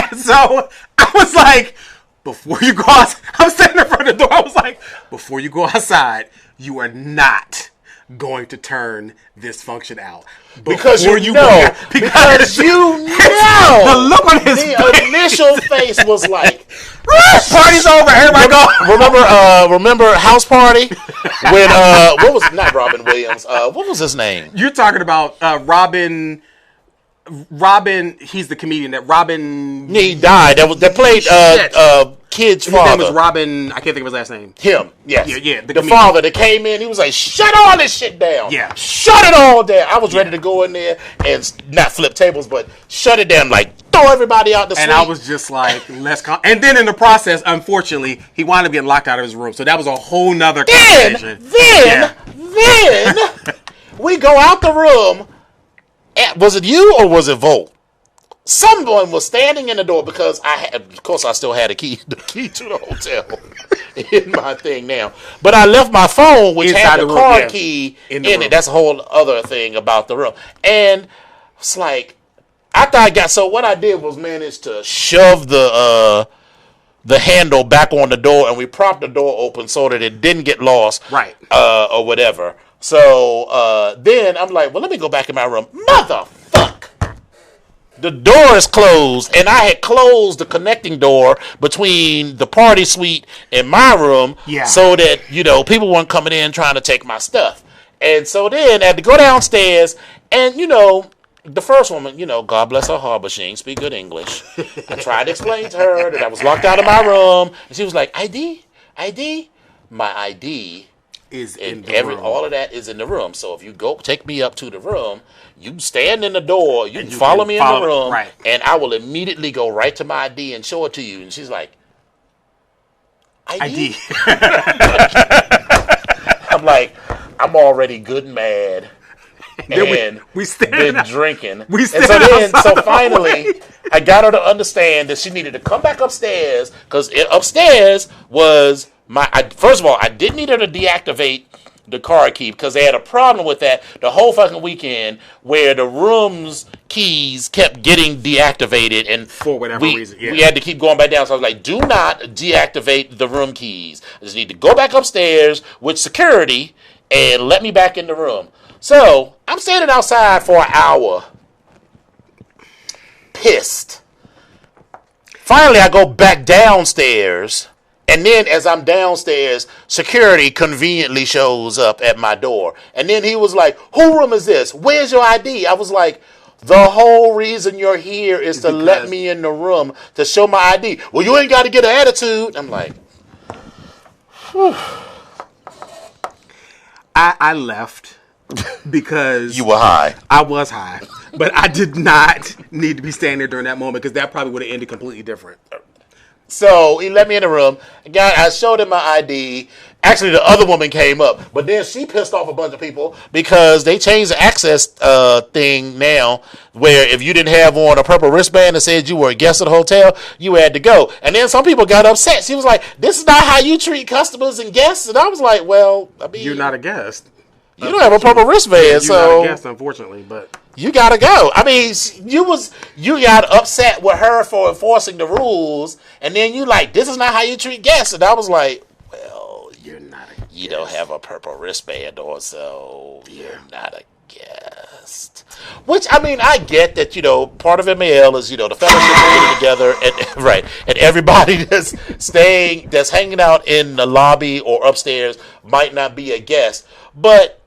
And so I was like, before you go out... I'm standing in front of the door. I was like, before you go outside, you are not going to turn this function out. Because you know. Because you know. The look on his face. The initial face was like... Party's over. Everybody go. Remember House Party? When, what was... Not Robin Williams. What was his name? You're talking about Robin... He's the comedian that Robin... He died. That played kid's His father. name was Robin. I can't think of his last name. Him, yes. Yeah. The father that came in, he was like, shut all this shit down. Yeah. Shut it all down. I was ready to go in there and not flip tables, but shut it down, like throw everybody out the suite. And I was just like, and then in the process, unfortunately, he wound up getting locked out of his room. So that was a whole nother conversation. Then we go out the room. Was it you or was it Volt? Someone was standing in the door because of course, I still had the key to the hotel in my thing now. But I left my phone, which had the car key in it. That's a whole other thing about the room. And it's like, after I got, so what I did was manage to shove the handle back on the door, and we propped the door open so that it didn't get lost, right? Or whatever. So then I'm like, well, let me go back in my room. Motherfuck! The door is closed, and I had closed the connecting door between the party suite and my room, so that people weren't coming in trying to take my stuff. And so then I had to go downstairs, and the first woman, God bless her heart, but she ain't speak good English. I tried to explain to her that I was locked out of my room, and she was like, ID? My ID is in the room. All of that is in the room. So if you go take me up to the room, you stand in the door, you can follow me in the room, right, and I will immediately go right to my ID and show it to you. And she's like, ID? I'm like, I'm already good and mad. And we been drinking. So finally, I got her to understand that she needed to come back upstairs, because upstairs was first of all, I didn't need her to deactivate the car key, because they had a problem with that the whole fucking weekend, where the room's keys kept getting deactivated, and for whatever reason, we had to keep going back down. So I was like, do not deactivate the room keys. I just need to go back upstairs with security and let me back in the room. So I'm standing outside for an hour, pissed. Finally, I go back downstairs, and then as I'm downstairs, security conveniently shows up at my door. And then he was like, "Whose room is this? Where's your ID?" I was like, "The whole reason you're here is to let me in the room to show my ID." "Well, you ain't got to get an attitude." I'm like, whew. I left. Because you were high. I was high. But I did not need to be standing there during that moment, because that probably would have ended completely different. So he let me in the room. I showed him my ID. Actually, the other woman came up, but then she pissed off a bunch of people because they changed the access thing now, where if you didn't have on a purple wristband that said you were a guest at the hotel, you had to go. And then some people got upset. She was like, "This is not how you treat customers and guests." And I was like, "Well, I mean, you're not a guest. You don't have a purple wristband, so you're not a guest, unfortunately, but you gotta go." I mean, you got upset with her for enforcing the rules, and then you like, "This is not how you treat guests." And I was like, "Well, you're not a guest. You don't have a purple wristband, or so you're not a guest." Which, I mean, I get that, part of MAL is, the fellowship getting together, and right, and everybody that's hanging out in the lobby or upstairs might not be a guest, but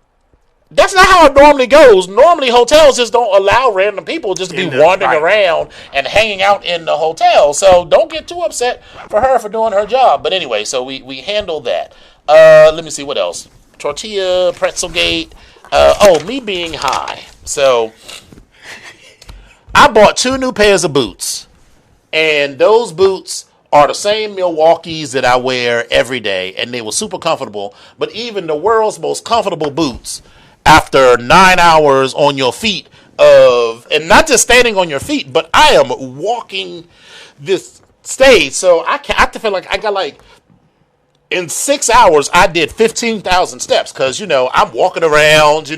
that's not how it normally goes. Normally, hotels just don't allow random people just to be wandering around and hanging out in the hotel. So don't get too upset for her for doing her job. But anyway, so we handled that. Let me see what else. Tortilla, Pretzelgate. Me being high. So I bought 2 new pairs of boots, and those boots are the same Milwaukees that I wear every day, and they were super comfortable. But even the world's most comfortable boots, after 9 hours on your feet and not just standing on your feet, but I am walking this stage. So I feel like I got in 6 hours, I did 15,000 steps, because, I'm walking around,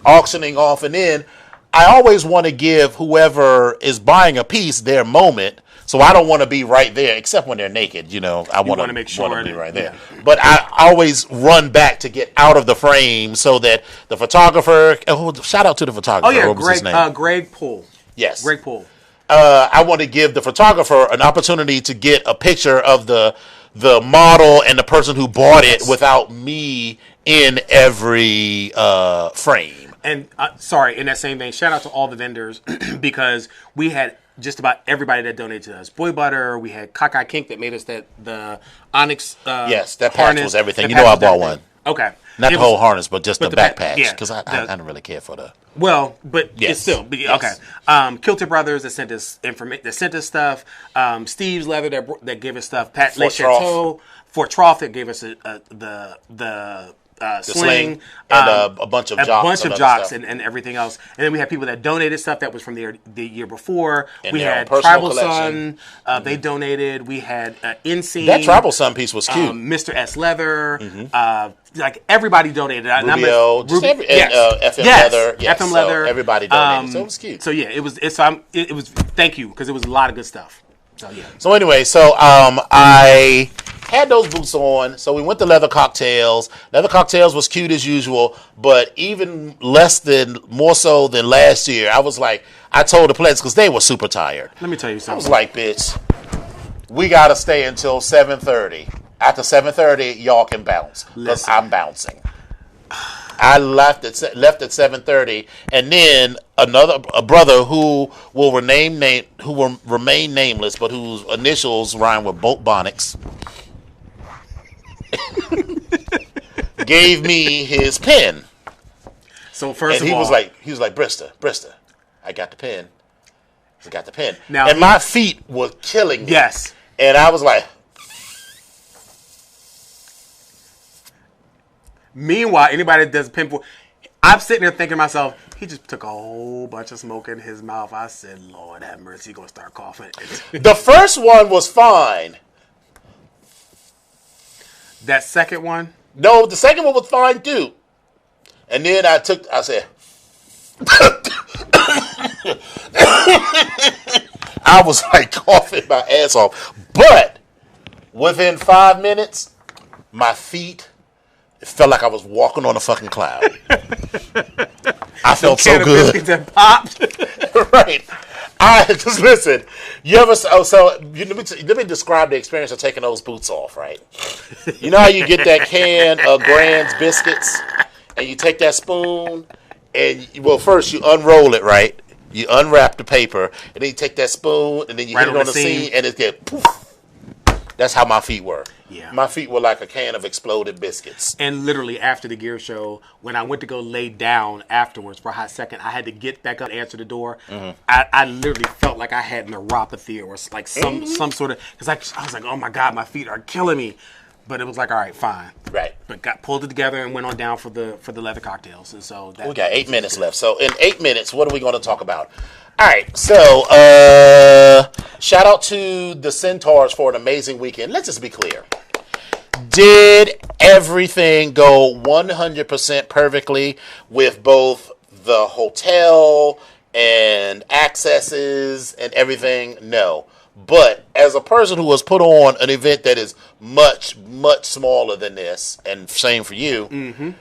auctioning off, and then I always want to give whoever is buying a piece their moment. So I don't want to be right there, except when they're naked. I want to make sure to be right there. Yeah. But I always run back to get out of the frame so that the photographer. Shout out to the photographer. Oh yeah, what was his name? Greg Poole. Yes, Greg Poole. I want to give the photographer an opportunity to get a picture of the model and the person who bought it without me in every frame. And in that same vein, shout out to all the vendors because we had just about everybody that donated to us. Boy Butter, we had Cockeye Kink that made us the Onyx yes, that patch harness. was everything. You know I bought one. Okay. Not the whole harness, but just the back patch. Yeah. Because I don't really care for the... Well, but it's still... Okay. Kilter Brothers that sent us stuff. Steve's Leather that gave us stuff. Pat Le Chateau. Fort Trough that gave us the sling, and a bunch of jocks, and everything else. And then we had people that donated stuff that was from the year before. And we had Tribal Sun. They donated. We had Insane. That Tribal Sun piece was cute. Mr. S Leather. Like everybody donated. Rubio, FM Leather. Yes, FM Leather. So everybody donated. So it was cute. So yeah, it was. It was. Thank you, because it was a lot of good stuff. So yeah. So anyway, I had those boots on, so we went to Leather Cocktails. Leather Cocktails was cute as usual, but even more so than last year. I was like, I told the players, because they were super tired. Let me tell you something. I was like, bitch, we got to stay until 7:30. After 7:30, y'all can bounce, because I'm bouncing. I left at 7:30, and then a brother who will remain nameless, but whose initials rhyme with Boat Bonics, gave me his pen. So first and of all, he was like, Brista, I got the pen. I got the pen. Now, and my feet were killing me. Yes. And I was like. Meanwhile, anybody that does pen, I'm sitting there thinking to myself, he just took a whole bunch of smoke in his mouth. I said, Lord have mercy, he's going to start coughing. The first one was fine. That second one? No, the second one was fine too. And then I said, I was like coughing my ass off. But within 5 minutes, my feet, it felt like I was walking on a fucking cloud. I felt so good. That popped. Right. Just listen. You ever? Let me describe the experience of taking those boots off. Right. You know how you get that can of Grand's biscuits, and you take that spoon, and first you unroll it. Right. You unwrap the paper, and then you take that spoon, and then you hit it on the seam, and it get poof. That's how my feet were. Yeah. My feet were like a can of exploded biscuits. And literally after the gear show, when I went to go lay down afterwards for a hot second, I had to get back up and answer the door. Mm-hmm. I literally felt like I had neuropathy or like some sort of, because I was like, oh my God, my feet are killing me. But it was like, all right, fine. Right. But pulled it together and went on down for the Leather Cocktails. And so we got 8 minutes left. So in 8 minutes, what are we going to talk about? All right, so shout out to the Centaurs for an amazing weekend. Let's just be clear. Did everything go 100% perfectly with both the hotel and accesses and everything? No. But as a person who has put on an event that is much, much smaller than this, and same for you,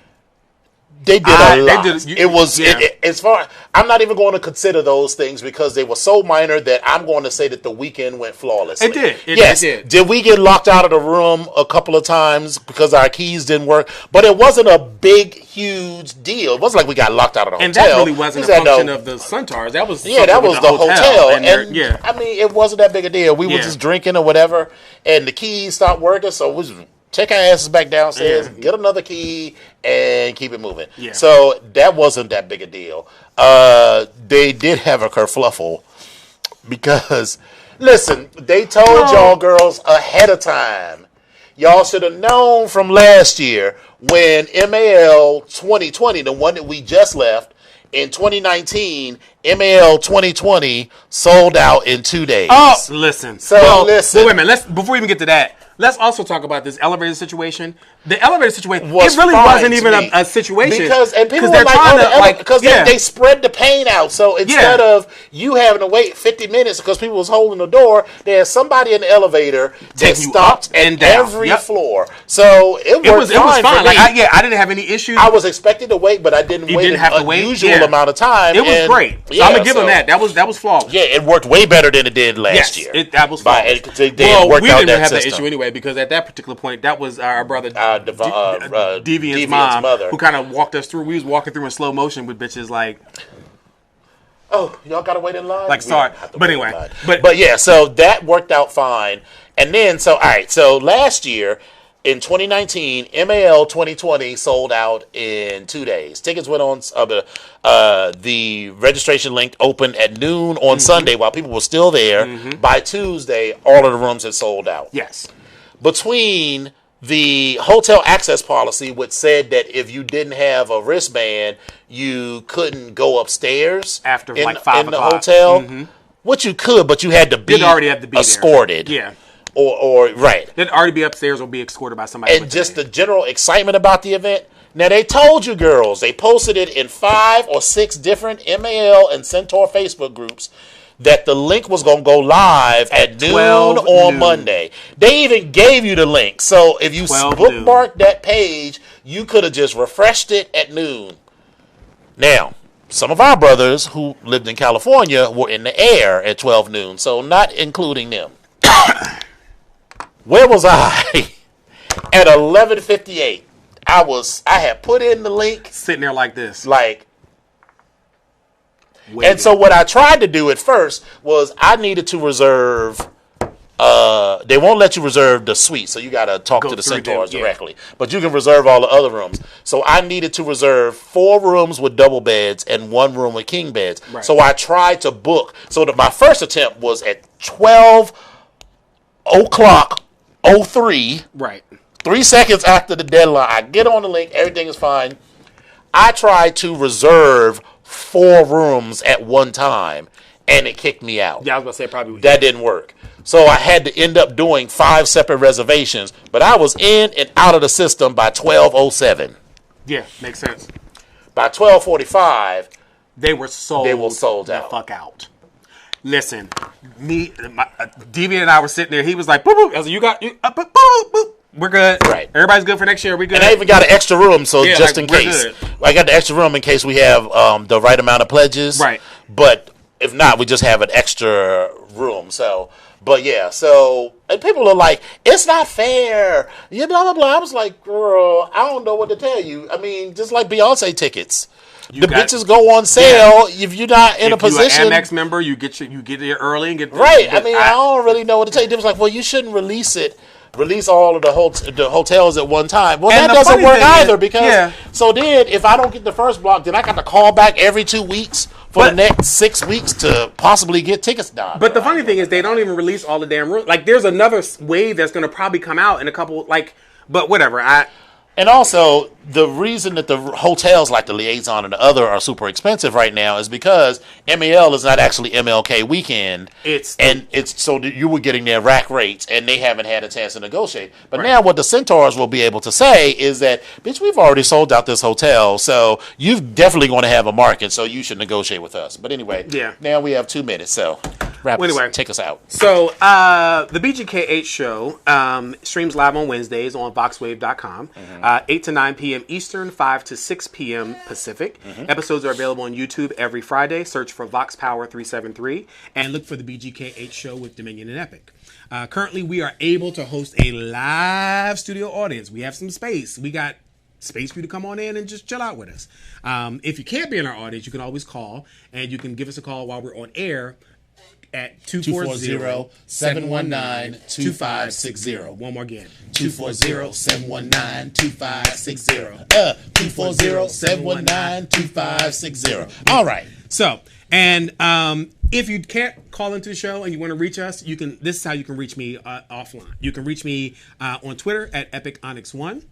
they did a lot. I'm not even going to consider those things because they were so minor that I'm going to say that the weekend went flawlessly. It did. Yes. It did. Did we get locked out of the room a couple of times because our keys didn't work? But it wasn't a big, huge deal. It wasn't like we got locked out of the hotel. And that really wasn't a function of the Centaurs. That was that was the hotel. And I mean, it wasn't that big a deal. We were just drinking or whatever, and the keys stopped working, so we just take our asses back downstairs, get another key, and keep it moving. Yeah. So that wasn't that big a deal. They did have a kerfluffle because, listen, they told y'all girls ahead of time. Y'all should have known from last year when MAL 2020, the one that we just left, in 2019, MAL 2020 sold out in 2 days. Oh, listen. Listen. Wait a minute. Before we even get to that, let's also talk about this elevator situation. The elevator situation, it really wasn't even a situation. Because people were they spread the pain out. So instead of you having to wait 50 minutes because people was holding the door, there's somebody in the elevator that stopped at every floor. So it was fine. I didn't have any issues. I was expecting to wait, but I didn't wait an unusual amount of time. It was great. So I'm going to give them that. That was flawless. Yeah, it worked way better than it did last year. That was flawless. We didn't have that issue anyway because at that particular point, that was our brother Deviant's mom, who kind of walked us through. We was walking through in slow motion with bitches like, oh, y'all got to wait in line? Like, sorry. But anyway. But yeah, so that worked out fine. And then, so, all right, so last year, in 2019, MAL 2020 sold out in 2 days. Tickets went on, the registration link opened at noon on Sunday while people were still there. By Tuesday, all of the rooms had sold out. Yes. Between the hotel access policy, which said that if you didn't have a wristband, you couldn't go upstairs after in, like 5 in the o'clock. hotel, which you could, but you had to be, escorted. There. Yeah. Or right. They'd already be upstairs or be escorted by somebody. And just the general excitement about the event. Now, they told you girls, they posted it in 5 or 6 different MAL and Centaur Facebook groups that the link was going to go live at noon on Monday. They even gave you the link. So if you bookmarked that page, you could have just refreshed it at noon. Now, some of our brothers who lived in California were in the air at 12 noon, so not including them. Where was I? At 11:58. I had put in the link. Sitting there like this. Like. Waiting. And so what I tried to do at first was I needed to reserve. They won't let you reserve the suite, so you got to talk to the Centaurs directly. But you can reserve all the other rooms. So I needed to reserve 4 rooms with double beds and 1 room with king beds. Right. So I tried to book. So my first attempt was at 12 o'clock 03. Right. 3 seconds after the deadline, I get on the link. Everything is fine. I tried to reserve 4 rooms at one time, and it kicked me out. Yeah, I was going to say probably. That didn't work. So I had to end up doing 5 separate reservations, but I was in and out of the system by 12:07. Yeah, makes sense. By 12:45, they were sold out. The fuck out. Listen, Deviant and I were sitting there. He was like, boop, boop. I was like, boop, boop. We're good. Right. Everybody's good for next year. We good. And I even got an extra room, so just in case. I got the extra room in case we have the right amount of pledges. Right. But if not, we just have an extra room. So, but yeah. So, and people are like, it's not fair. Yeah, blah, blah, blah. I was like, girl, I don't know what to tell you. I mean, just like Beyonce tickets. Bitches go on sale if you're not in a position. If you're an Amex member, you get there early and get right. I mean, I don't really know what to tell you. They was like, well, you shouldn't release all of the hotels at one time. Well, that doesn't work either because so then if I don't get the first block, then I got to call back every 2 weeks for the next 6 weeks to possibly get tickets done. But the funny thing is they don't even release all the damn rooms. Like there's another wave that's going to probably come out in a couple but whatever. And also, the reason that the hotels like the Liaison and the other are super expensive right now is because MAL is not actually MLK weekend. It's so you were getting their rack rates, and they haven't had a chance to negotiate. But now what the Centaurs will be able to say is that, bitch, we've already sold out this hotel, so you're definitely going to have a market, so you should negotiate with us. But anyway, now we have 2 minutes, so take us out. So the BGK8 show streams live on Wednesdays on VoxWave.com. 8 to 9 p.m. Eastern, 5 to 6 p.m. Pacific. Episodes are available on YouTube every Friday. Search for Vox Power 373 and look for the BGK8 show with Dominion and Epic. Currently, we are able to host a live studio audience. We have some space. We got space for you to come on in and just chill out with us. If you can't be in our audience, you can always call, and you can give us a call while we're on air at 240-719-2560. One more again. 240-719-2560. 240-719-2560. All right. So, and if you can't call into the show and you want to reach us, you can. This is how you can reach me offline. You can reach me on Twitter at EpicOnyx1.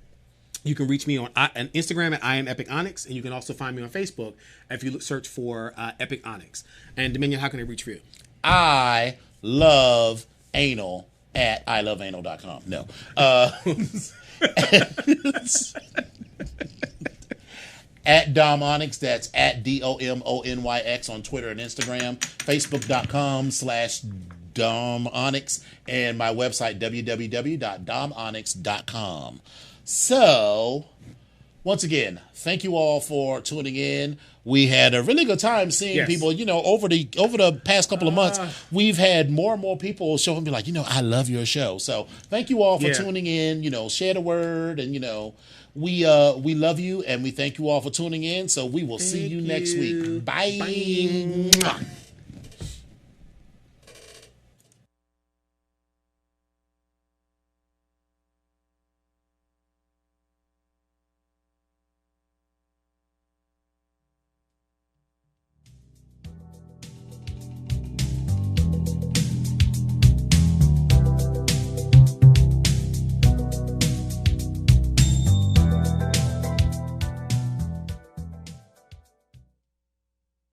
You can reach me on Instagram at IamEpicOnyx, and you can also find me on Facebook if you search for Epic Onyx. And Dominion, how can they reach you? I love anal at iloveanal.com. No. At Dom Onyx, that's at DOMONYX on Twitter and Instagram. Facebook.com/Dom Onyx, and my website, www.domonyx.com. So, once again, thank you all for tuning in. We had a really good time seeing people, over the past couple of months, we've had more and more people show up and be like, I love your show. So thank you all for tuning in, share the word, and, We love you and we thank you all for tuning in. So we will see you next week. Bye. Bye.